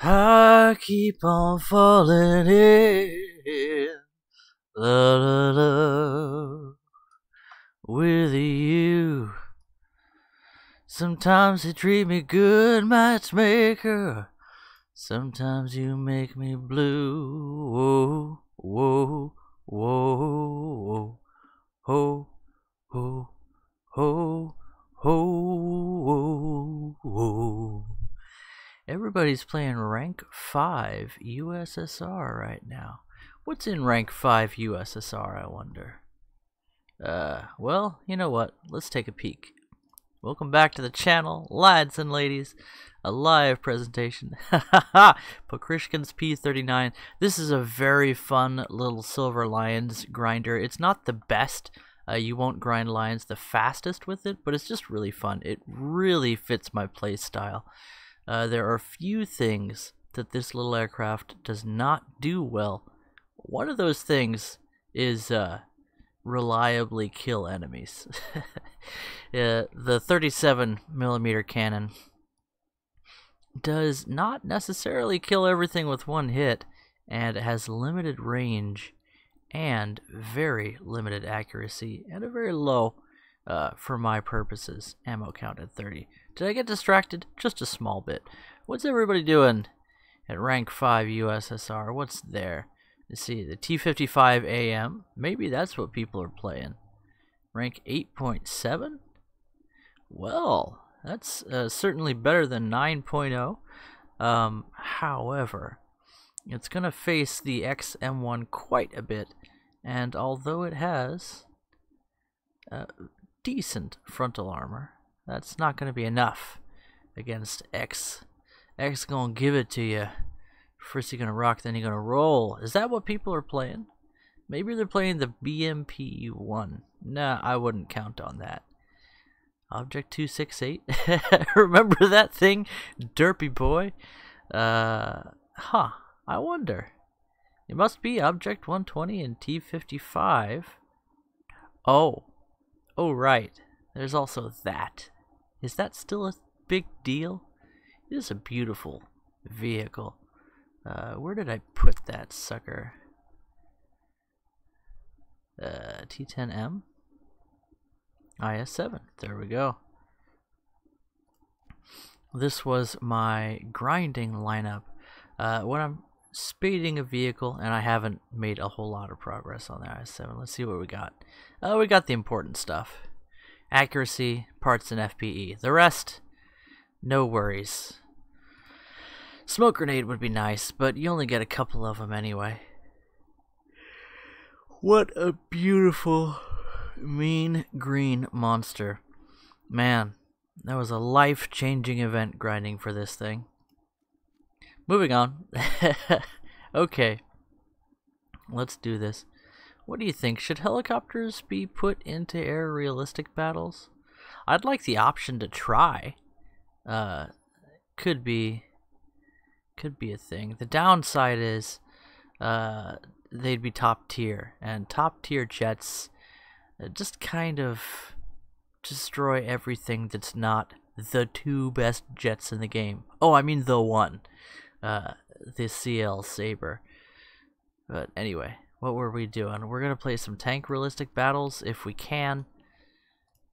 I keep on falling in love with you. Sometimes you treat me good, matchmaker. Sometimes you make me blue. Whoa, whoa, whoa, whoa, ho, ho, ho, whoa. Everybody's playing Rank 5 USSR right now. What's in Rank 5 USSR, I wonder? Well, you know what? Let's take a peek. Welcome back to the channel, lads and ladies. A live presentation. Pokrishkin's P39. This is a very fun little Silver Lions grinder. It's not the best. You won't grind lions the fastest with it, but it's just really fun. It really fits my play style. There are few things that this little aircraft does not do well. One of those things is reliably kill enemies. The 37mm cannon does not necessarily kill everything with one hit, and it has limited range and very limited accuracy and a very low, for my purposes, ammo count at 30. Did I get distracted? Just a small bit. What's everybody doing at rank 5 USSR? What's there? Let's see, the T55 AM. Maybe that's what people are playing. Rank 8.7? Well, that's certainly better than 9.0. However, it's going to face the XM1 quite a bit, and although it has decent frontal armor, that's not going to be enough against X. X gonna give it to you. First you're gonna rock, then you're gonna roll. Is that what people are playing? Maybe they're playing the BMP-1. Nah, I wouldn't count on that. Object 268. Remember that thing? Derpy boy. I wonder. It must be Object 120 and T55. Oh, right. There's also that. Is that still a big deal? It is a beautiful vehicle. Where did I put that sucker? T10M? IS-7. There we go. This was my grinding lineup. When I'm speeding a vehicle, and I haven't made a whole lot of progress on the IS-7. Let's see what we got. We got the important stuff. Accuracy, parts, and FPE. The rest, no worries. Smoke grenade would be nice, but you only get a couple of them anyway. What a beautiful, mean green monster. Man, that was a life-changing event grinding for this thing. Moving on. Okay, let's do this. What do you think? Should helicopters be put into air realistic battles? I'd like the option to try. Could be a thing. The downside is they'd be top tier, and top tier jets just kind of destroy everything that's not the two best jets in the game. Oh, I mean the one. The CL Sabre. But anyway, what were we doing? We're gonna play some tank realistic battles if we can.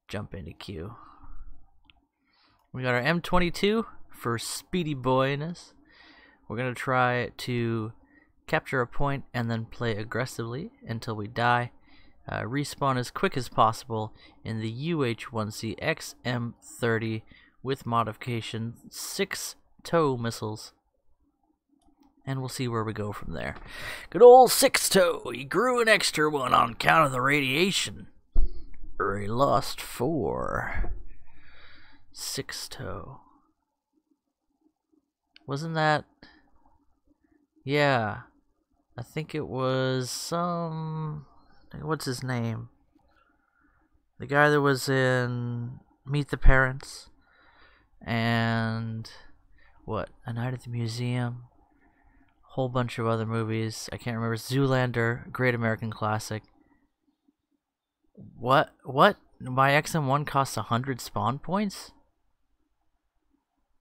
Jump into queue. We got our M22 for speedy boyness. We're gonna try to capture a point and then play aggressively until we die. Respawn as quick as possible in the UH-1C XM30 with modification 6 TOW missiles. And we'll see where we go from there. Good old 6 TOW. He grew an extra one on account of the radiation. He lost 4. 6 TOW. Wasn't that... Yeah. I think it was some... What's his name? The guy that was in Meet the Parents. And... what? A Night at the Museum. Whole bunch of other movies. I can't remember. Zoolander, Great American Classic. What? My XM1 costs 100 spawn points?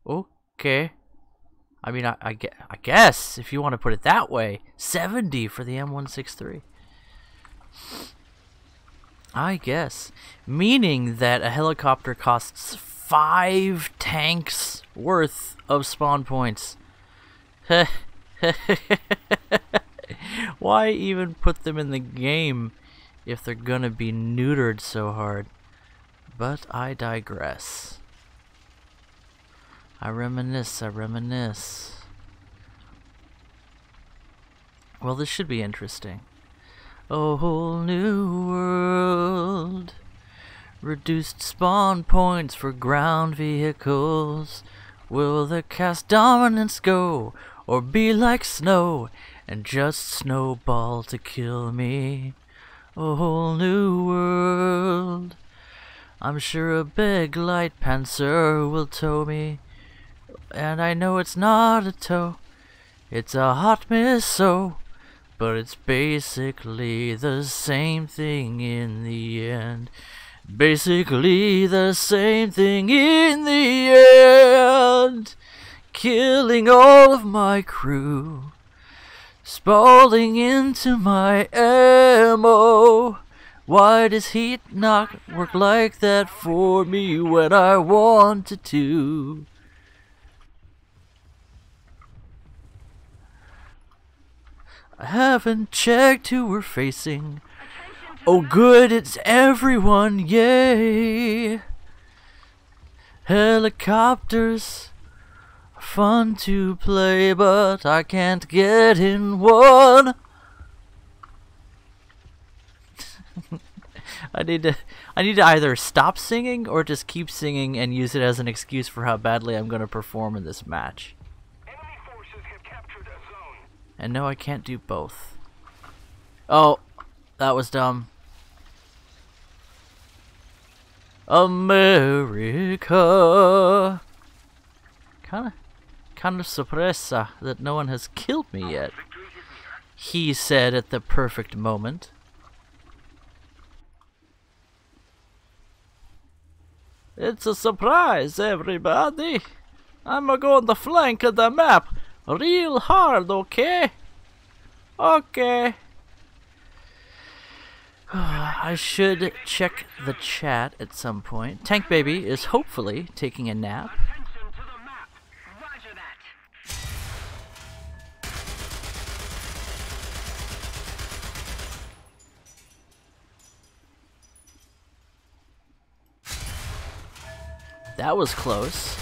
Okay. I mean, I guess, if you want to put it that way, 70 for the M163. I guess. Meaning that a helicopter costs 5 tanks worth of spawn points. Why even put them in the game if they're gonna be neutered so hard? But I digress. I reminisce. Well, this should be interesting. A whole new world. Reduced spawn points for ground vehicles. Will the cast dominance go, or be like snow and just snowball to kill me? A whole new world. I'm sure a big light panzer will tow me. And I know it's not a tow, it's a hot missile. But it's basically the same thing in the end. Basically the same thing in the end. Killing all of my crew. Spalling into my ammo. Why does heat not work like that for me when I wanted to? I haven't checked who we're facing. Oh good, it's everyone, yay! Helicopters are fun to play, but I can't get in one. I need to either stop singing or just keep singing and use it as an excuse for how badly I'm going to perform in this match. Enemy forces have captured a zone. And no, I can't do both. Oh, that was dumb. America. Kind of sorpresa that no one has killed me yet. He said at the perfect moment. It's a surprise, everybody. I'm going to flank the map real hard, okay? Okay. I should check the chat at some point. Tank Baby is hopefully taking a nap. Attention to the map. Roger that. That was close.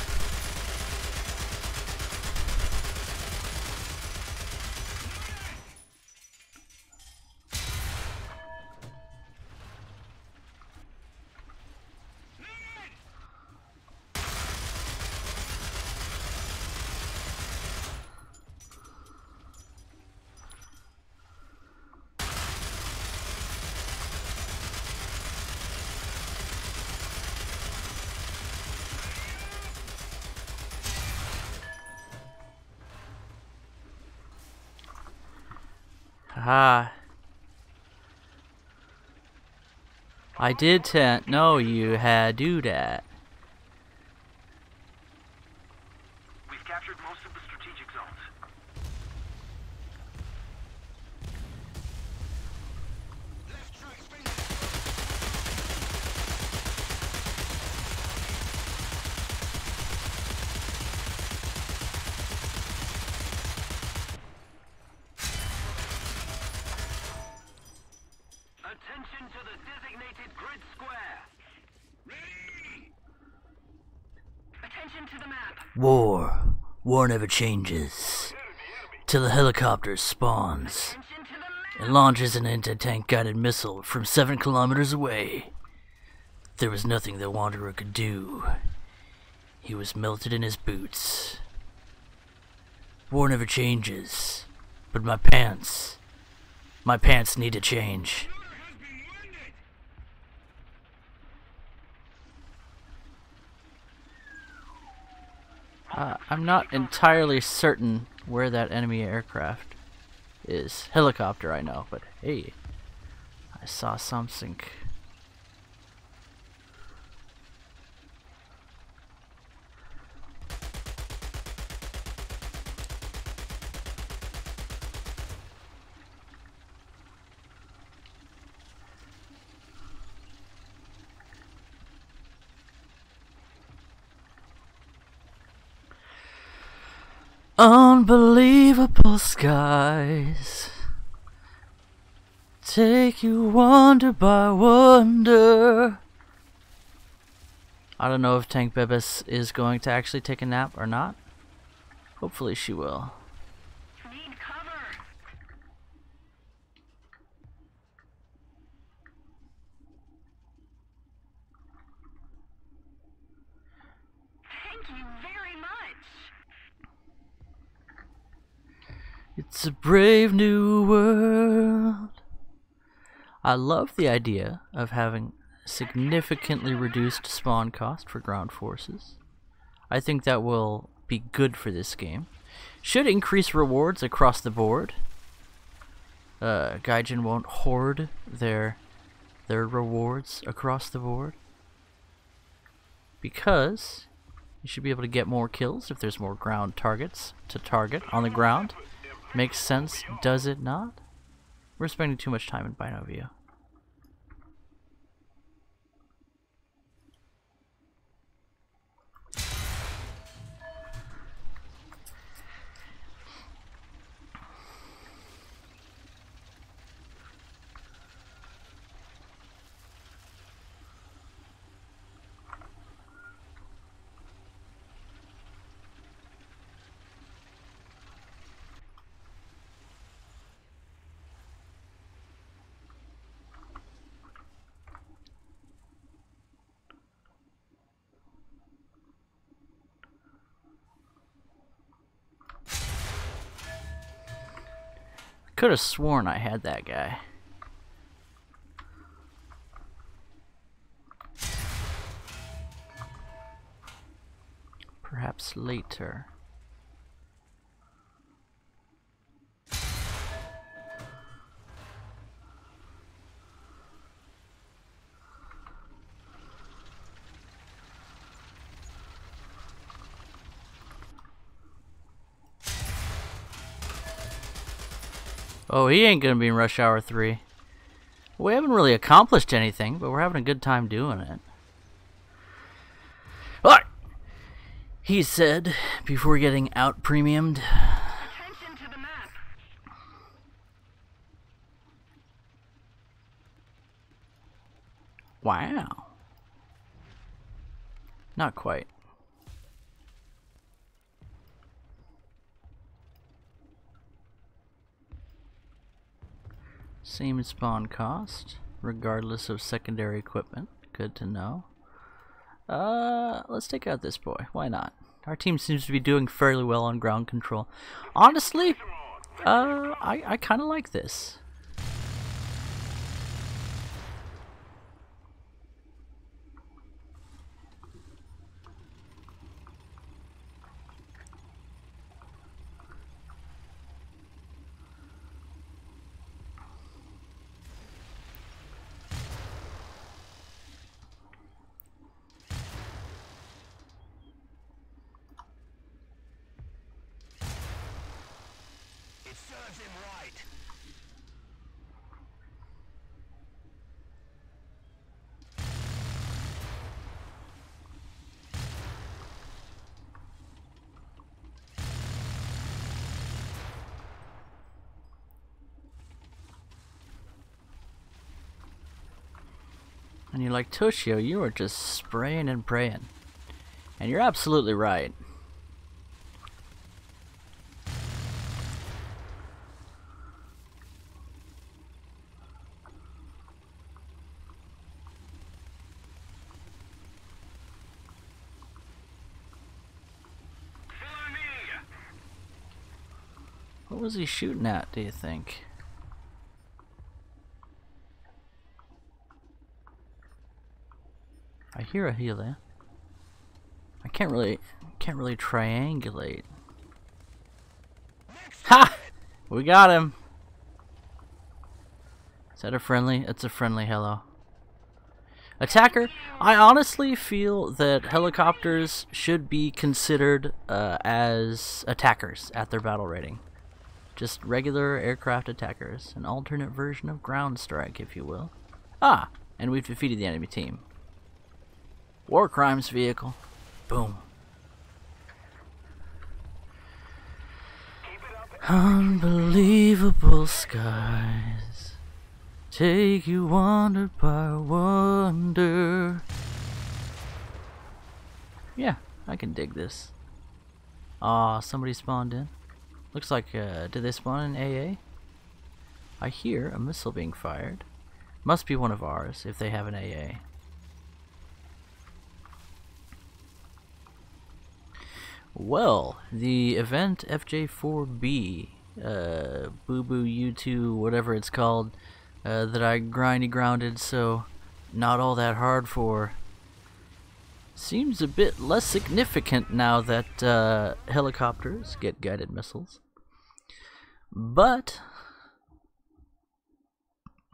Haha. I did know you had do that. We've captured most of the strategic zones. Attention to the designated grid square. Ready? Attention to the map. War never changes. Till the helicopter spawns Attention to the map. and launches an anti-tank guided missile from 7 kilometers away. There was nothing the Wanderer could do. He was melted in his boots. War never changes. But my pants need to change. I'm not entirely certain where that enemy aircraft is. Helicopter, I know, but hey, I saw something. Unbelievable skies take you wonder by wonder. I don't know if Tank Bebes is going to actually take a nap or not. Hopefully she will. Need cover. Thank you very much. It's a brave new world. I love the idea of having significantly reduced spawn cost for ground forces. I think that will be good for this game. Should increase rewards across the board. Gaijin won't hoard their rewards across the board, because you should be able to get more kills if there's more ground targets to target on the ground. Makes sense, does it not? We're spending too much time in Binovia. Could have sworn I had that guy. Perhaps later. Oh, he ain't gonna be in Rush Hour 3. We haven't really accomplished anything, but we're having a good time doing it. Alright! He said, before getting out premiumed. Attention to the map. Wow. Not quite. Same spawn cost, regardless of secondary equipment. Good to know. Let's take out this boy. Why not? Our team seems to be doing fairly well on ground control. Honestly, I kind of like this. It serves him right. And you're like, Toshio, you are just spraying and praying. And you're absolutely right. Follow me. What was he shooting at, do you think? I hear a healer. I can't really triangulate. Ha! We got him. Is that a friendly? It's a friendly hello. Attacker. I honestly feel that helicopters should be considered as attackers at their battle rating. Just regular aircraft attackers. An alternate version of ground strike, if you will. Ah! And we've defeated the enemy team. War crimes vehicle. Boom. Unbelievable skies take you wonder by wonder. Yeah, I can dig this. Aw, somebody spawned in. Looks like, did they spawn in AA? I hear a missile being fired. Must be one of ours if they have an AA. Well, the event FJ4B, Boo Boo U2, whatever it's called, that I grounded so not all that hard for, seems a bit less significant now that helicopters get guided missiles. But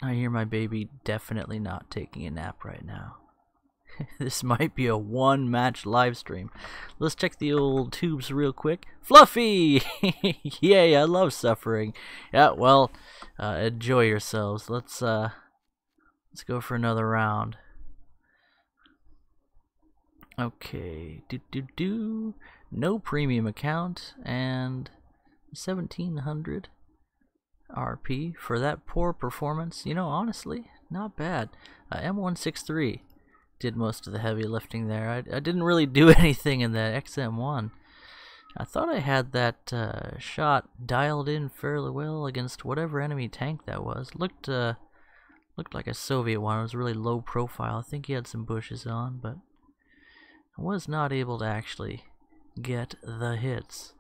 I hear my baby definitely not taking a nap right now. This might be a one-match live stream. Let's check the old tubes real quick. Fluffy! Yay, I love suffering. Yeah, well, enjoy yourselves. Let's go for another round. Okay, no premium account and 1700 RP for that poor performance. You know, honestly, not bad. M163 did most of the heavy lifting there. I didn't really do anything in the XM1. I thought I had that shot dialed in fairly well against whatever enemy tank that was. Looked like a Soviet one. It was really low profile. I think he had some bushes on, but I was not able to actually get the hits.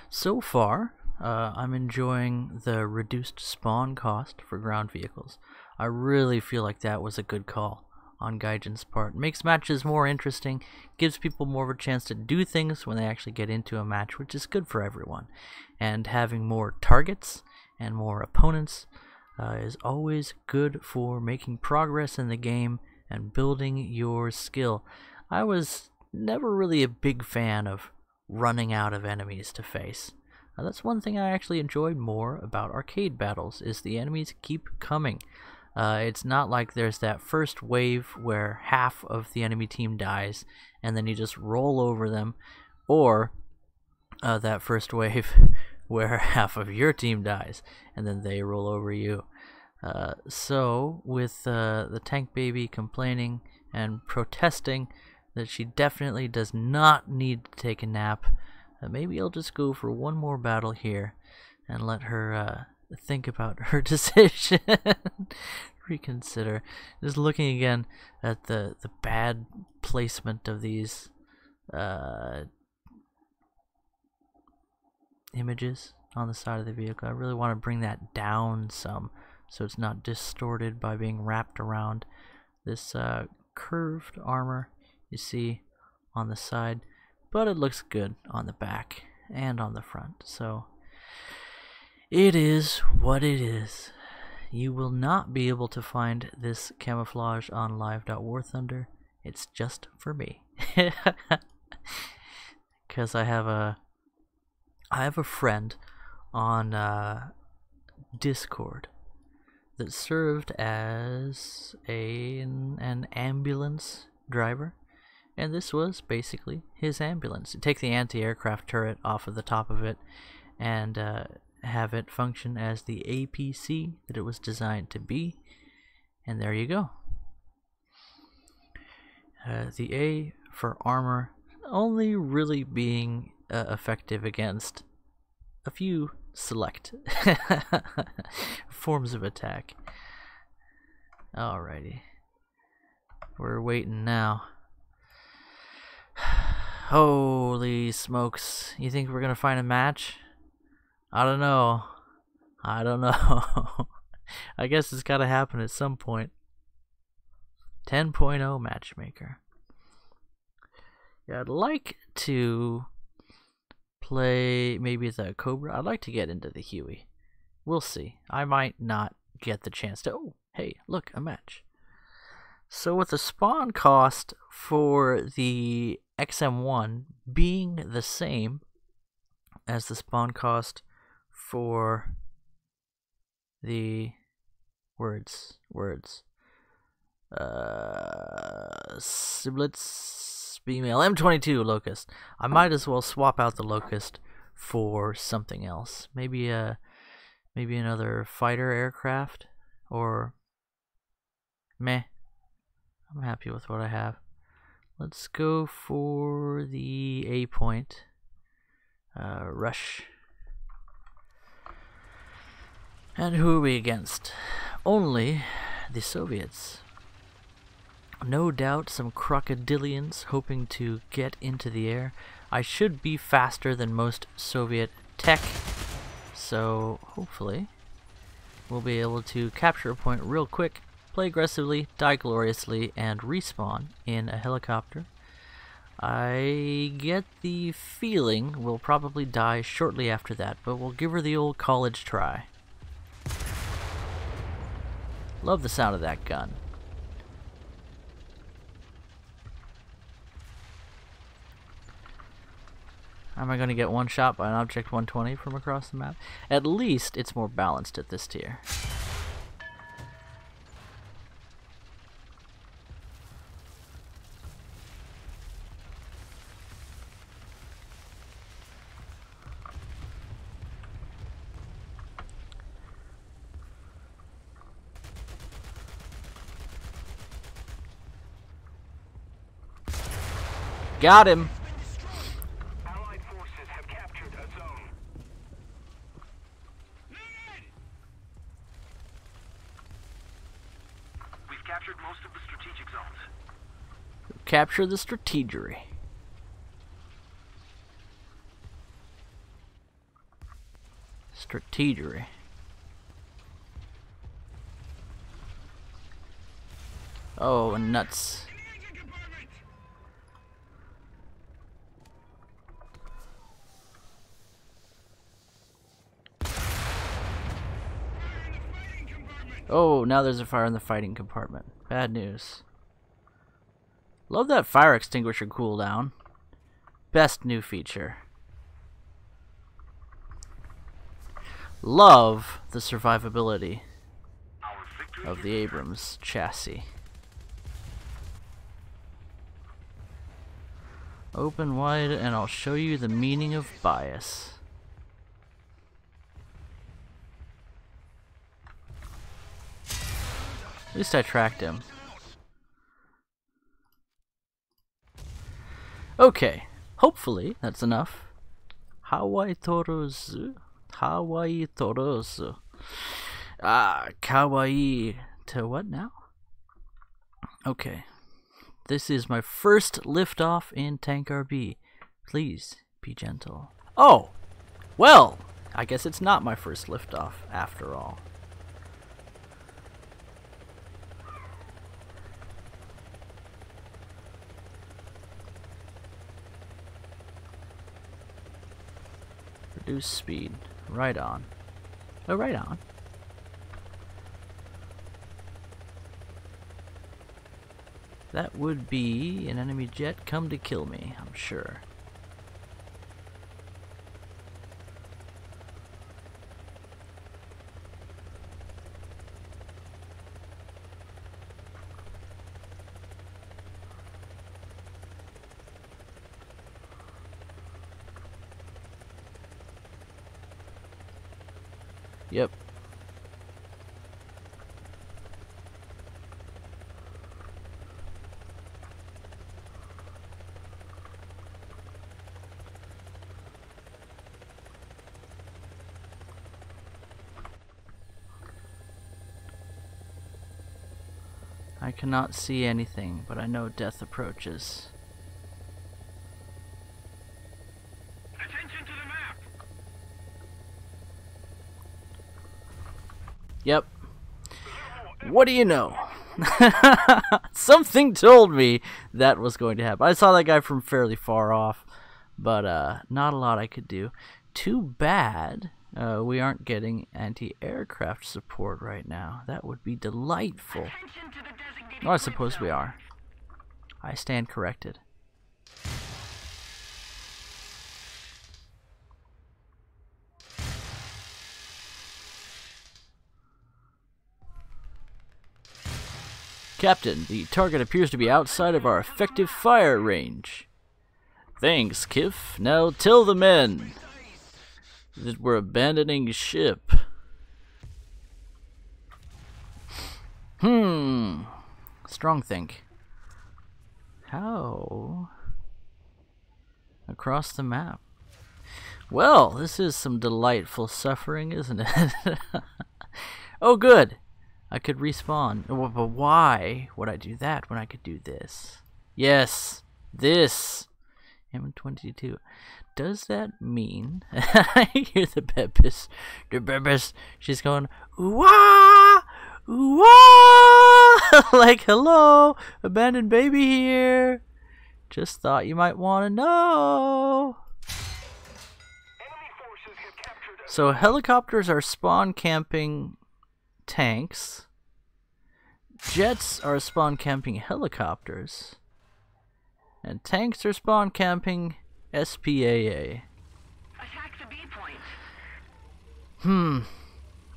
So far, I'm enjoying the reduced spawn cost for ground vehicles. I really feel like that was a good call on Gaijin's part. Makes matches more interesting, gives people more of a chance to do things when they actually get into a match, which is good for everyone. And having more targets and more opponents is always good for making progress in the game and building your skill. I was never really a big fan of running out of enemies to face. That's one thing I actually enjoyed more about arcade battles, is the enemies keep coming. It's not like there's that first wave where half of the enemy team dies and then you just roll over them, or that first wave where half of your team dies and then they roll over you. So with the tank baby complaining and protesting that she definitely does not need to take a nap, maybe I'll just go for one more battle here and let her think about her decision. Reconsider. Just looking again at the bad placement of these images on the side of the vehicle. I really want to bring that down some so it's not distorted by being wrapped around this curved armor you see on the side, but it looks good on the back and on the front, so it is what it is. You will not be able to find this camouflage on live.warthunder. It's just for me. Because I have a friend on Discord that served as an ambulance driver, and this was basically his ambulance. You take the anti-aircraft turret off of the top of it and have it function as the APC that it was designed to be, and there you go. The A for armor only really being effective against a few select forms of attack. Alrighty, we're waiting now. Holy smokes, you think we're gonna find a match? I don't know. I guess it's gotta happen at some point. 10.0 matchmaker. Yeah, I'd like to play maybe the Cobra. I'd like to get into the Huey. We'll see. I might not get the chance to. Oh, hey, look, a match. So with the spawn cost for the XM1 being the same as the spawn cost for the Siblets female M22 Locust, I might as well swap out the Locust for something else. Maybe another fighter aircraft, or meh. I'm happy with what I have. Let's go for the A point. Rush. And who are we against? Only the Soviets. No doubt some crocodilians hoping to get into the air. I should be faster than most Soviet tech, so hopefully we'll be able to capture a point real quick, play aggressively, die gloriously, and respawn in a helicopter. I get the feeling we'll probably die shortly after that, but we'll give her the old college try. Love the sound of that gun. Am I going to get one shot by an Object 120 from across the map? At least it's more balanced at this tier. Got him! Allied forces have captured a zone. We've captured most of the strategic zones. Capture the strategery. Strategery. Oh, nuts. Oh, now there's a fire in the fighting compartment. Bad news. Love that fire extinguisher cooldown. Best new feature. Love the survivability of the Abrams chassis. Open wide and I'll show you the meaning of bias. At least I tracked him. Okay, hopefully that's enough. Hawaii Torozu. Hawaii Torozu. Kawaii. To what now? Okay. This is my first liftoff in Tank RB. Please be gentle. Oh! Well, I guess it's not my first liftoff after all. Reduce speed. Right on. Oh, right on. That would be an enemy jet come to kill me, I'm sure. Yep. I cannot see anything, but I know death approaches. Attention to the map. Yep. What do you know? Something told me that was going to happen. I saw that guy from fairly far off, but not a lot I could do. Too bad we aren't getting anti-aircraft support right now. That would be delightful. Attention to the designated Oh, I suppose grid we zone. are. I stand corrected. Captain, the target appears to be outside of our effective fire range. Thanks, Kif. Now tell the men. that we're abandoning ship. Strong think. How? Across the map. Well, this is some delightful suffering, isn't it? Oh, good. I could respawn. But why would I do that when I could do this? Yes, this. M22. Does that mean I hear the Bebis? The Bebis. She's going, ooh-wah! Ooh-wah! Like, hello, abandoned baby here. Just thought you might want to know. So helicopters are spawn camping tanks. Jets are spawn camping helicopters. And tanks are spawn camping SPAA. Attack the B point.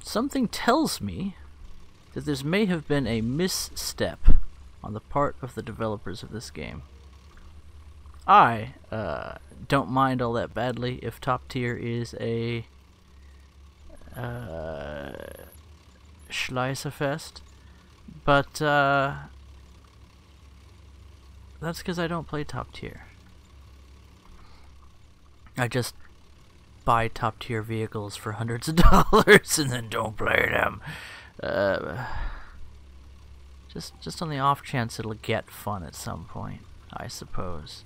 Something tells me that this may have been a misstep on the part of the developers of this game. I don't mind all that badly if top tier is a Schleißerfest, but that's because I don't play top tier. I just buy top tier vehicles for hundreds of dollars and then don't play them. Just on the off chance it'll get fun at some point, I suppose.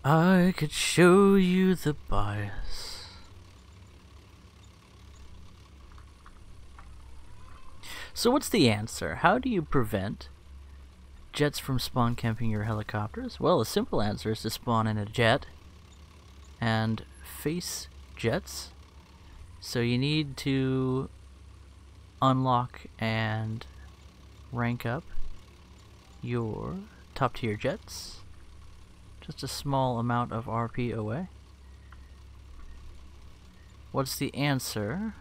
I could show you the bias. So what's the answer? How do you prevent jets from spawn camping your helicopters? Well, the simple answer is to spawn in a jet and face jets. So you need to unlock and rank up your top tier jets. Just a small amount of RP away. What's the answer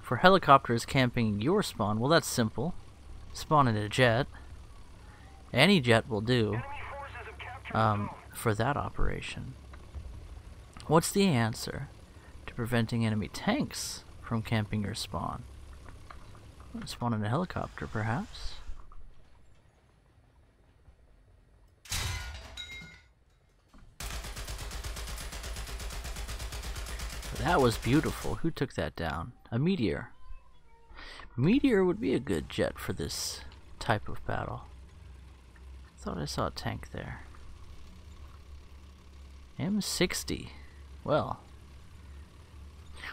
for helicopters camping your spawn? Well, that's simple. Spawn in a jet. Any jet will do for that operation. What's the answer to preventing enemy tanks from camping your spawn? Spawn in a helicopter, perhaps? That was beautiful. Who took that down? A meteor. Meteor would be a good jet for this type of battle. Thought I saw a tank there. M60. Well,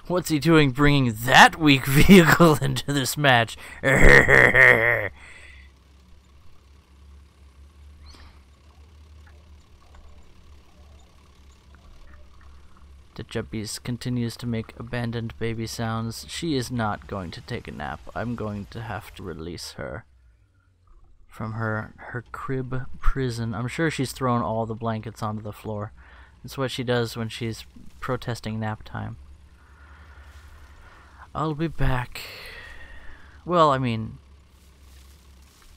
what's he doing bringing that weak vehicle into this match? Juppies continues to make abandoned baby sounds. She is not going to take a nap. I'm going to have to release her from her crib prison. I'm sure she's thrown all the blankets onto the floor. It's what she does when she's protesting nap time. I'll be back. Well, I mean,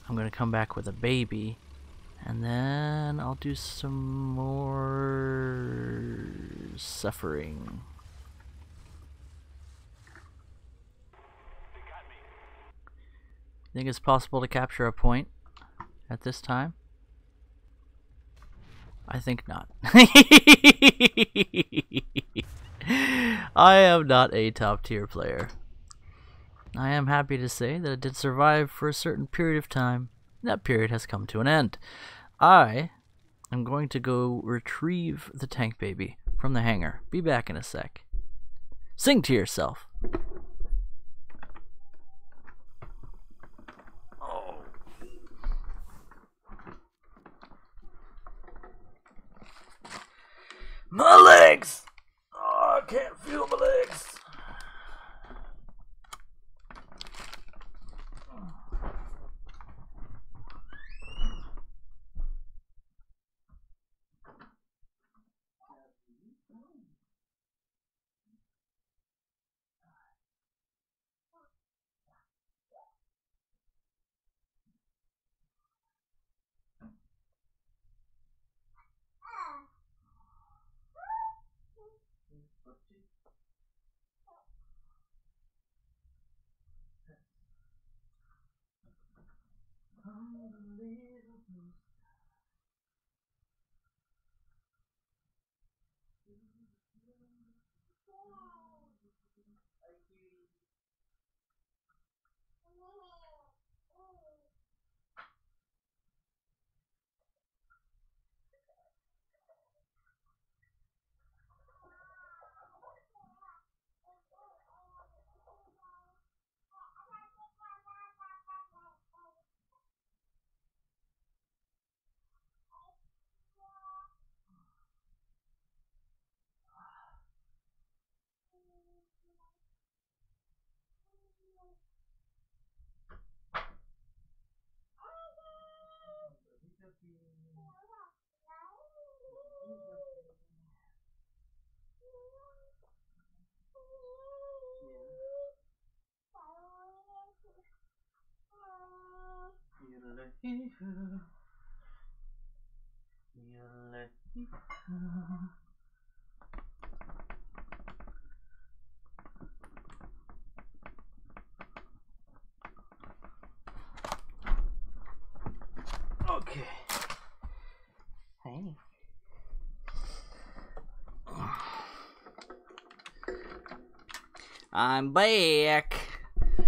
I'm gonna come back with a baby. And then I'll do some more suffering. Think it's possible to capture a point at this time? I think not. I am not a top tier player. I am happy to say that it did survive for a certain period of time. That period has come to an end. I am going to go retrieve the tank baby from the hangar. Be back in a sec. Sing to yourself. Oh. My legs! Oh, I can't feel my legs. Okay. Hey. I'm back.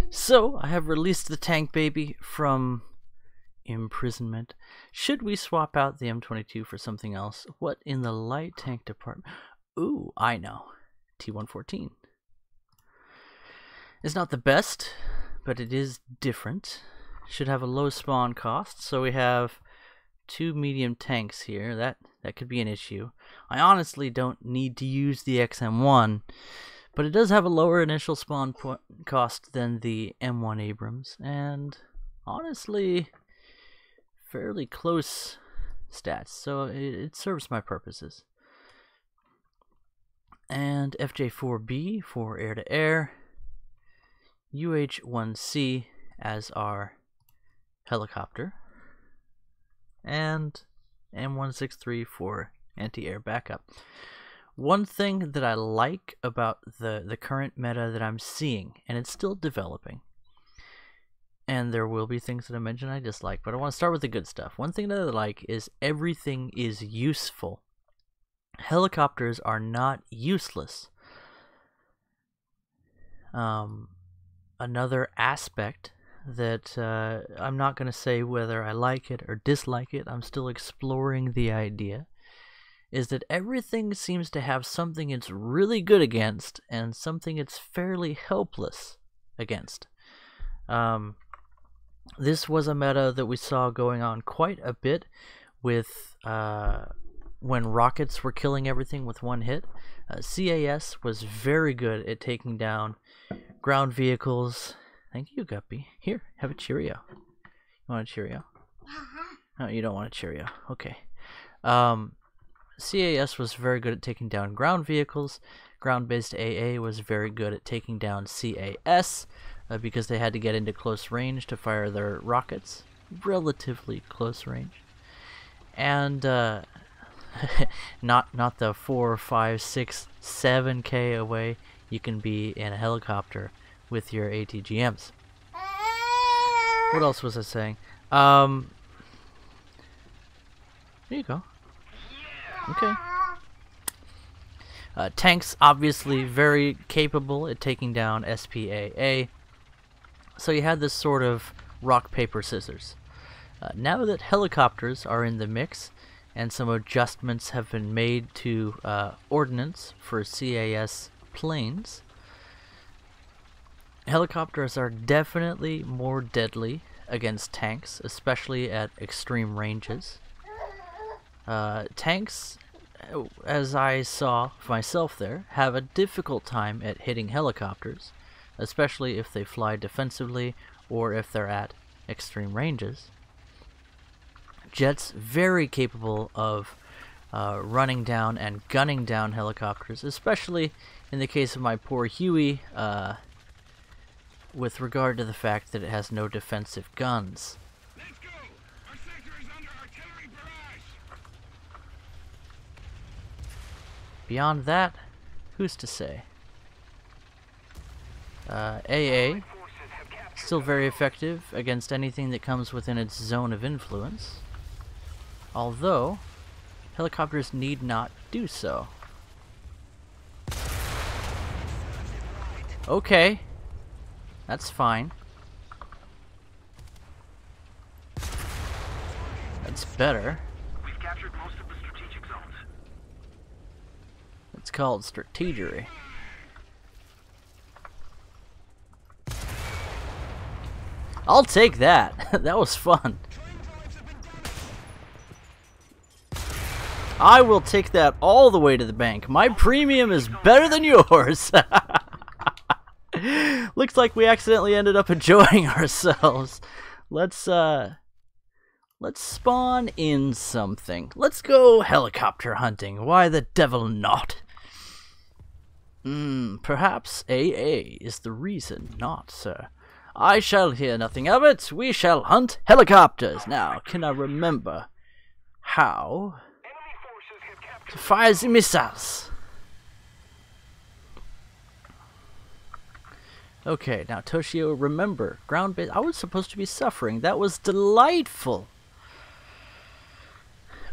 So, I have released the tank baby from imprisonment. Should we swap out the M22 for something else? What in the light tank department? Ooh, I know. T114. It's not the best, but it is different. Should have a low spawn cost, so we have 2 medium tanks here. That could be an issue. I honestly don't need to use the XM1, but it does have a lower initial spawn cost than the M1 Abrams, and honestly, fairly close stats, so it serves my purposes. And FJ4B for air-to-air, UH-1C as our helicopter, and M163 for anti-air backup. One thing that I like about the current meta that I'm seeing, and it's still developing, and there will be things that I mention I dislike, but I want to start with the good stuff. One thing that I like is everything is useful. Helicopters are not useless. Another aspect that I'm not going to say whether I like it or dislike it, I'm still exploring the idea, is that everything seems to have something it's really good against and something it's fairly helpless against. This was a meta that we saw going on quite a bit with when rockets were killing everything with one hit. CAS was very good at taking down ground vehicles. Thank you, Guppy. Here, have a Cheerio. You want a Cheerio? No, you don't want a Cheerio. Okay. CAS was very good at taking down ground vehicles. Ground-based AA was very good at taking down CAS because they had to get into close range to fire their rockets. Relatively close range. And not the 4, 5, 6, 7K away you can be in a helicopter with your ATGMs. What else was I saying? There you go. Okay. Tanks obviously very capable at taking down SPAA. So you had this sort of rock, paper, scissors. Now that helicopters are in the mix and some adjustments have been made to ordnance for CAS planes, helicopters are definitely more deadly against tanks, especially at extreme ranges. Tanks, as I saw myself there, have a difficult time at hitting helicopters, especially if they fly defensively or if they're at extreme ranges. Jets very capable of running down and gunning down helicopters, especially in the case of my poor Huey, with regard to the fact that it has no defensive guns. Let's go! Our sector is under artillery barrage! Beyond that, who's to say? AA Still very effective against anything that comes within its zone of influence. Although, helicopters need not do so. Okay. That's fine. That's better. We've captured most of the strategic zones. It's called strategery. I'll take that. That was fun. I will take that all the way to the bank. My premium is better than yours. Looks like we accidentally ended up enjoying ourselves. Let's spawn in something. Let's go helicopter hunting. Why the devil not? Perhaps AA is the reason not, sir. I shall hear nothing of it. We shall hunt helicopters. Now, can I remember how to fire the missiles? Okay, now Toshio, remember, ground base. I was supposed to be suffering. That was delightful.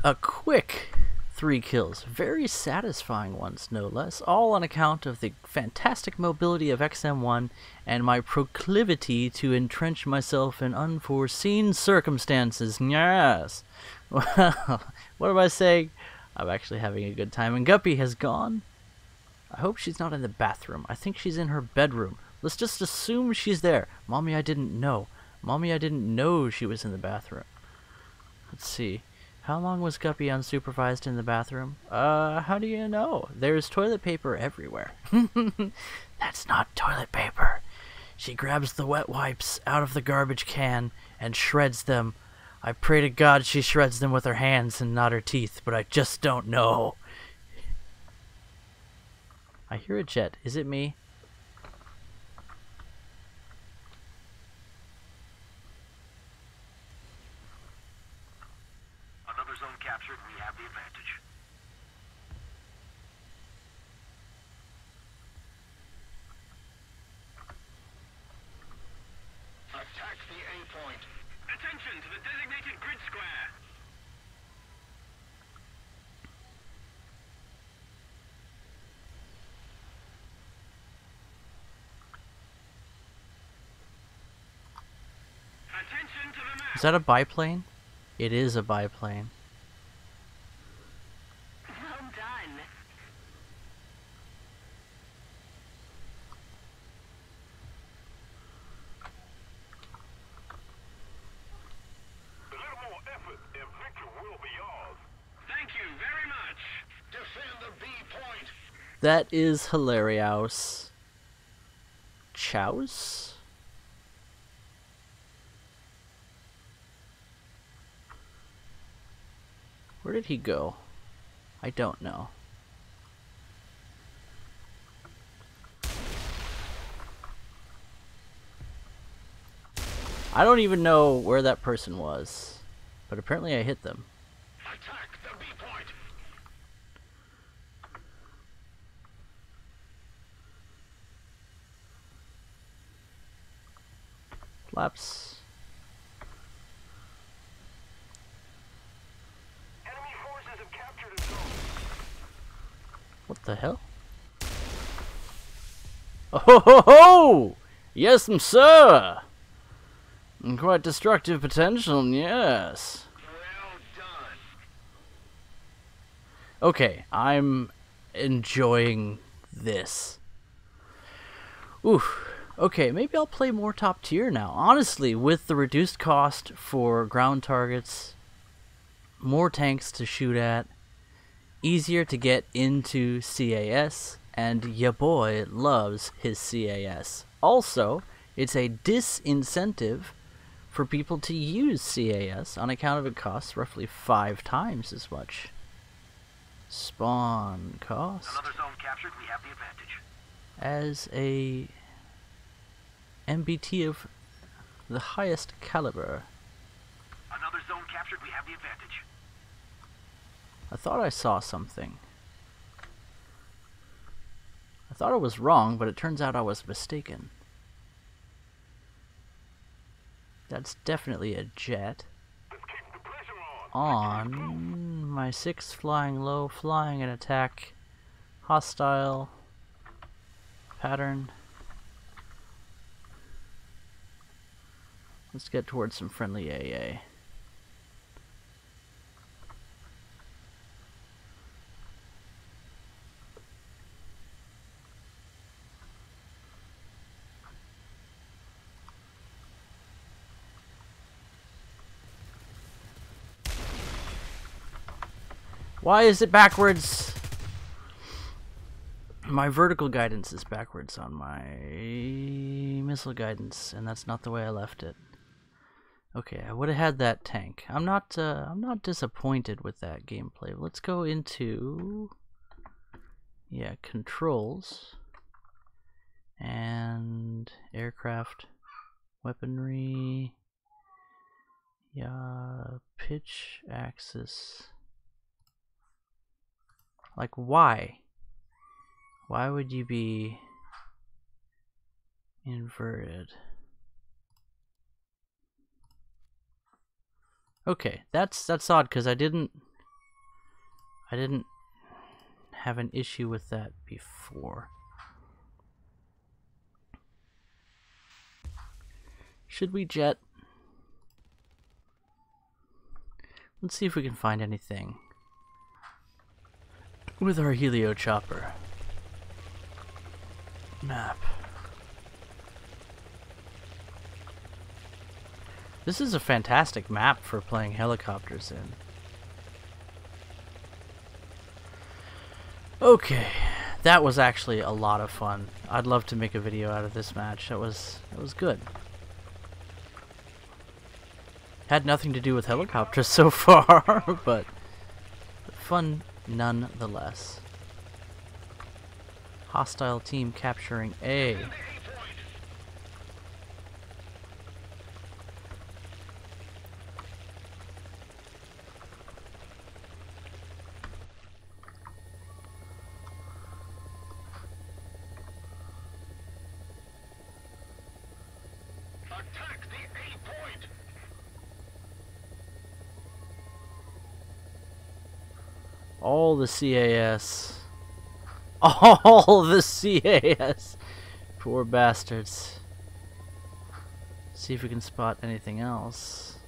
A quick 3 kills. Very satisfying ones, no less. All on account of the fantastic mobility of XM1 and my proclivity to entrench myself in unforeseen circumstances. Yes. Well, what am I saying? I'm actually having a good time. And Guppy has gone. I hope she's not in the bathroom. I think she's in her bedroom. Let's just assume she's there. Mommy, I didn't know. Mommy, I didn't know she was in the bathroom. Let's see. How long was Guppy unsupervised in the bathroom? How do you know? There's toilet paper everywhere. That's not toilet paper. She grabs the wet wipes out of the garbage can and shreds them. I pray to God she shreds them with her hands and not her teeth, but I just don't know. I hear a jet. Is it me? Another zone captured, we have the advantage. Attack the A point. Attention to the designated grid square. Attention to the map. Is that a biplane? It is a biplane. Well done. A little more effort and victory will be yours. Thank you very much. Defend the B point. That is hilarious. Chows? Where did he go? I don't know. I don't even know where that person was, but apparently I hit them. Attack the B point. Flaps. Enemy forces have captured a zone. What the hell? Oh ho ho ho! Yes, sir! Quite destructive potential, yes. Well done. Okay, I'm enjoying this. Oof. Okay, maybe I'll play more top tier now. Honestly, with the reduced cost for ground targets, more tanks to shoot at, easier to get into CAS, and ya boy loves his CAS. Also, it's a disincentive for people to use CAS on account of it costs roughly 5 times as much. Spawn cost Another zone captured, we have the advantage. as a MBT of the highest caliber. Another zone captured, we have the advantage. I thought I saw something. I thought I was wrong, but it turns out I was mistaken. That's definitely a jet. Let's keep the pressure on. On my 6 flying low, flying an attack, hostile pattern. Let's get towards some friendly AA. Why is it backwards? My vertical guidance is backwards on my missile guidance, and that's not the way I left it. Okay, I would have had that tank. I'm not disappointed with that gameplay. Let's go into controls and aircraft weaponry. Pitch axis. Like, why? Why would you be inverted? Okay, that's odd because I didn't have an issue with that before. Should we jet? Let's see if we can find anything with our helio chopper. Map. This is a fantastic map for playing helicopters in. Okay, that was actually a lot of fun. I'd love to make a video out of this match. That was good. Had nothing to do with helicopters so far, but fun nonetheless. Hostile team capturing A. Attack the A point. All the CAS. All the CAS. Poor bastards. See if we can spot anything else.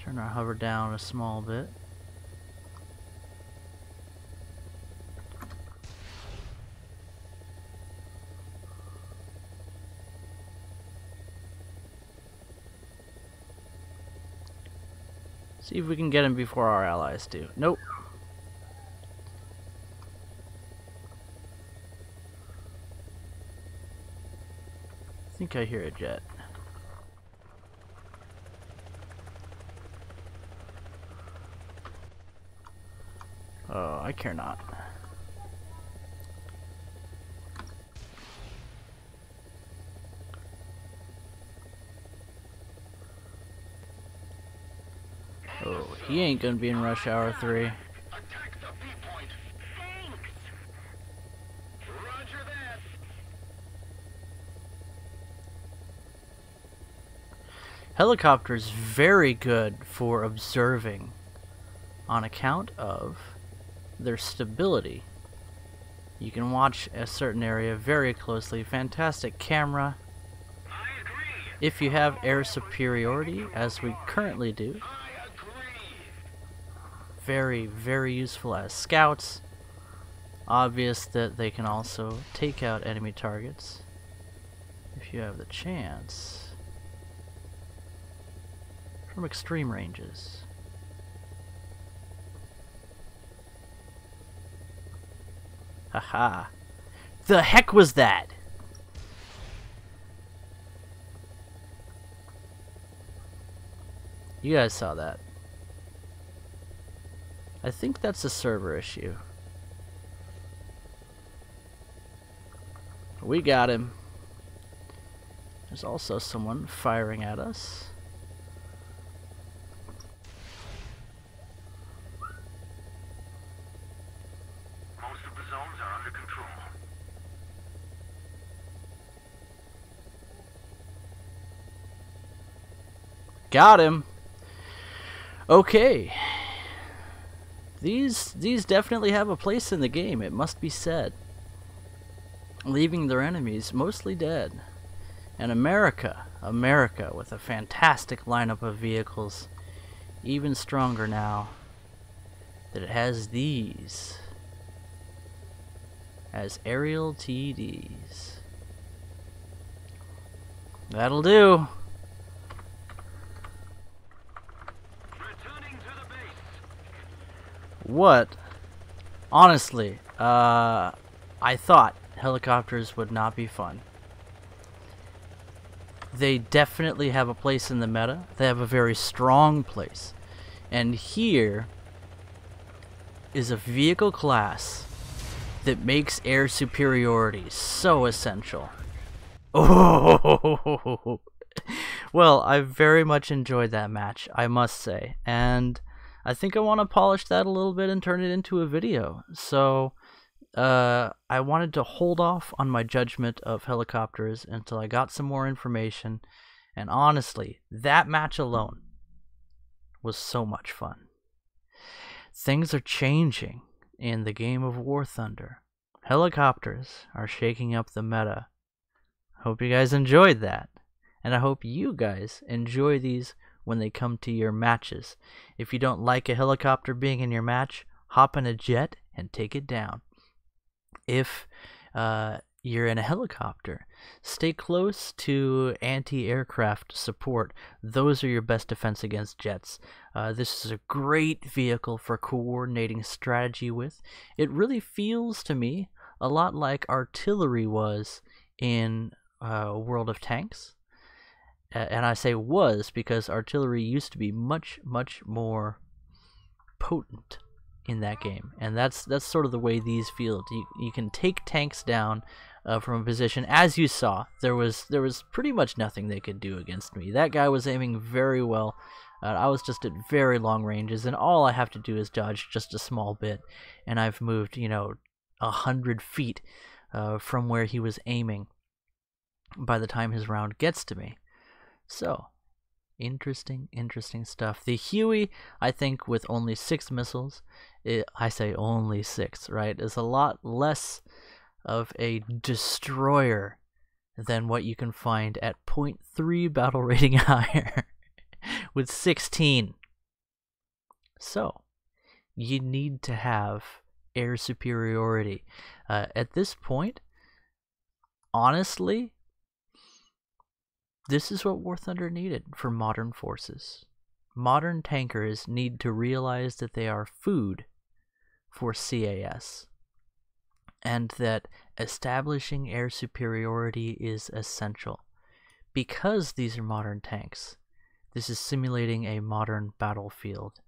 Turn our hover down a small bit. See if we can get him before our allies do. Nope. I think I hear a jet. Oh, I care not. Oh, he ain't gonna be in Rush Hour 3. Attack the B point. Thanks. Roger that. Helicopters very good for observing on account of their stability. You can watch a certain area very closely. Fantastic camera. I agree. If you have air superiority, as we currently do, I agree. very, very useful as scouts. Obvious that they can also take out enemy targets if you have the chance from extreme ranges. Haha. The heck was that? You guys saw that. I think that's a server issue. We got him. There's also someone firing at us. Most of the zones are under control. Got him. Okay. These definitely have a place in the game, it must be said. Leaving their enemies mostly dead. And America with a fantastic lineup of vehicles. Even stronger now that it has these as aerial TDs. That'll do. Returning to the base. What? Honestly, I thought helicopters would not be fun. They definitely have a place in the meta. They have a very strong place. And here is a vehicle class that makes air superiority so essential. Oh, well, I very much enjoyed that match, I must say, and I think I want to polish that a little bit and turn it into a video. So I wanted to hold off on my judgment of helicopters until I got some more information, and honestly, that match alone was so much fun. Things are changing in the game of War Thunder. Helicopters are shaking up the meta. Hope you guys enjoyed that, and I hope you guys enjoy these when they come to your matches. If you don't like a helicopter being in your match, hop in a jet and take it down. If you're in a helicopter, stay close to anti-aircraft support. Those are your best defense against jets. This is a great vehicle for coordinating strategy with. It really feels to me a lot like artillery was in World of Tanks. And I say was because artillery used to be much more potent in that game, and that's sort of the way these feel. You can take tanks down from a position. As you saw, there was pretty much nothing they could do against me. That guy was aiming very well. I was just at very long ranges, and all I have to do is dodge just a small bit, and I've moved 100 feet from where he was aiming by the time his round gets to me. So interesting stuff. The Huey, I think, with only 6 missiles, I say only 6, right, is a lot less of a destroyer than what you can find at 0.3 battle rating higher with 16. So you need to have air superiority. At this point, honestly, this is what War Thunder needed for modern forces. Modern tankers need to realize that they are food for CAS, and that establishing air superiority is essential. Because these are modern tanks, this is simulating a modern battlefield,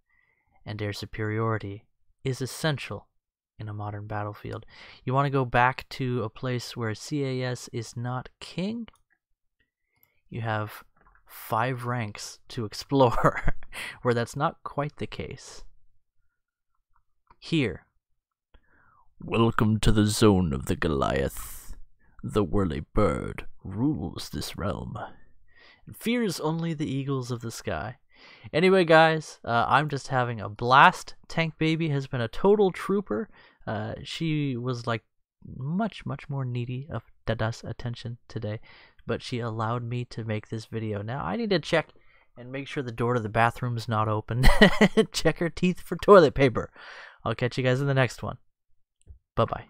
and air superiority is essential in a modern battlefield. You want to go back to a place where CAS is not king? You have 5 ranks to explore where that's not quite the case. Here, welcome to the zone of the Goliath. The whirly bird rules this realm and fears only the eagles of the sky. Anyway, guys, I'm just having a blast. Tank Baby has been a total trooper. She was like much more needy of Dada's attention today, but she allowed me to make this video. Now I need to check and make sure the door to the bathroom's not open. Check her teeth for toilet paper. I'll catch you guys in the next one. Bye-bye.